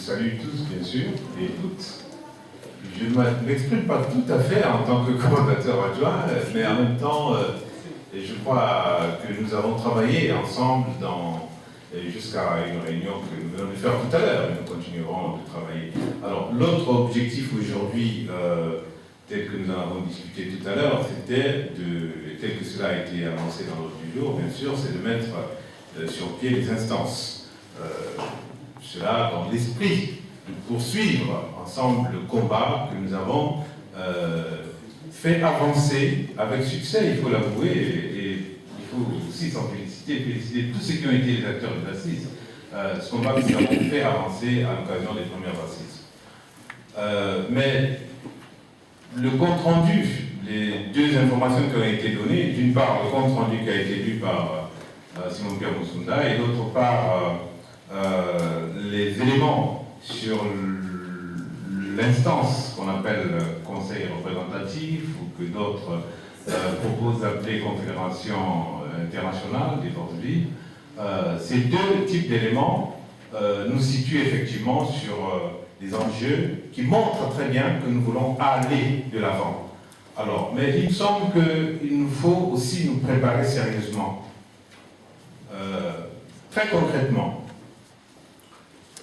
salue tous, bien sûr, et toutes. Je ne m'exprime pas tout à fait en tant que coordinateur adjoint, mais en même temps, je crois que nous avons travaillé ensemble jusqu'à une réunion que nous venons de faire tout à l'heure, et nous continuerons de travailler. Alors, l'autre objectif aujourd'hui, tel que nous en avons discuté tout à l'heure, c'était, tel que cela a été annoncé dans l'ordre du jour, bien sûr, c'est de mettre sur pied les instances. Cela dans l'esprit de poursuivre ensemble le combat que nous avons fait avancer avec succès, il faut l'avouer, et il faut aussi s'en féliciter tous ceux qui ont été les acteurs des assises. Ce combat que nous avons fait avancer à l'occasion des premières assises. Mais le compte-rendu, les deux informations qui ont été données, d'une part le compte-rendu qui a été lu par Simon Pierre Moussunda et d'autre part les éléments sur l'instance qu'on appelle conseil représentatif ou que d'autres proposent d'appeler confédération internationale des forces vives. Ces deux types d'éléments nous situent effectivement sur des enjeux qui montrent très bien que nous voulons aller de l'avant. Alors, mais il me semble qu'il nous faut aussi nous préparer sérieusement. Très concrètement,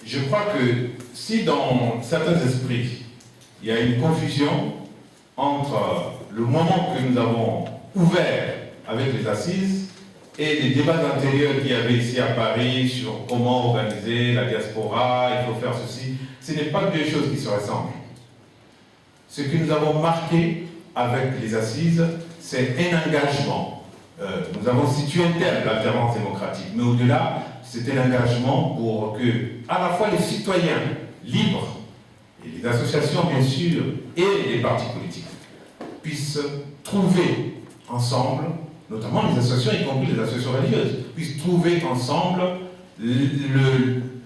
je crois que si dans certains esprits, il y a une confusion entre le moment que nous avons ouvert avec les assises et les débats antérieurs qu'il y avait ici à Paris sur comment organiser la diaspora, il faut faire ceci, ce n'est pas deux choses qui se ressemblent. Ce que nous avons marqué avec les assises, c'est un engagement. Nous avons situé un terme, l'alternance démocratique, mais au-delà, c'est un engagement pour que, à la fois les citoyens libres, et les associations bien sûr, et les partis politiques, puissent trouver ensemble, notamment les associations, y compris les associations religieuses, puissent trouver ensemble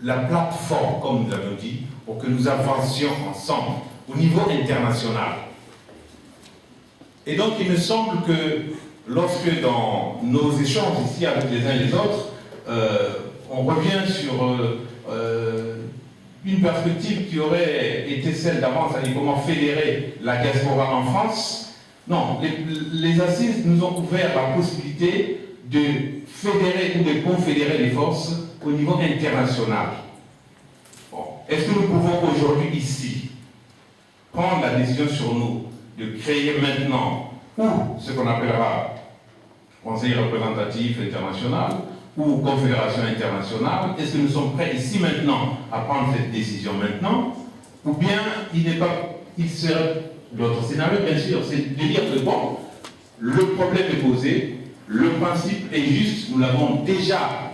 la plateforme, comme nous l'avons dit, pour que nous avancions ensemble au niveau international. Et donc il me semble que lorsque dans nos échanges ici avec les uns et les autres, on revient sur une perspective qui aurait été celle d'avant, c'est-à-dire comment fédérer la diaspora en France. Non, les assises nous ont ouvert la possibilité de fédérer ou de confédérer les forces au niveau international. Bon. Est-ce que nous pouvons aujourd'hui ici prendre la décision sur nous de créer maintenant ou ce qu'on appellera Conseil représentatif international ou Confédération internationale? Est-ce que nous sommes prêts ici maintenant à prendre cette décision maintenant? Ou bien il serait l'autre scénario, bien sûr, c'est de dire que bon, le problème est posé, le principe est juste, nous l'avons déjà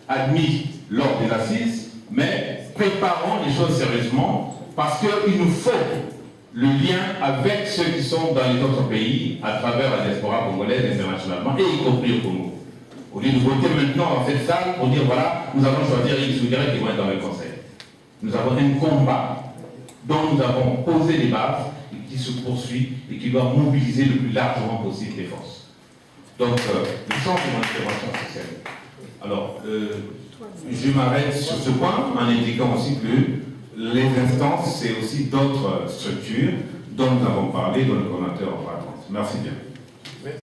admis lors des assises, mais préparons les choses sérieusement parce qu'il nous faut le lien avec ceux qui sont dans les autres pays à travers la diaspora congolaise internationalement et y compris au Congo. Au lieu de voter maintenant dans cette salle pour dire voilà, nous allons choisir X ou Y qui vont être dans le conseil. Nous avons un combat dont nous avons posé les bases et qui se poursuit et qui doit mobiliser le plus largement possible les forces. Donc, le sens de mon intervention sociale. Alors, je m'arrête sur ce point en indiquant aussi que les instances, c'est aussi d'autres structures dont nous avons parlé, dont le coordinateur en parle. Merci bien.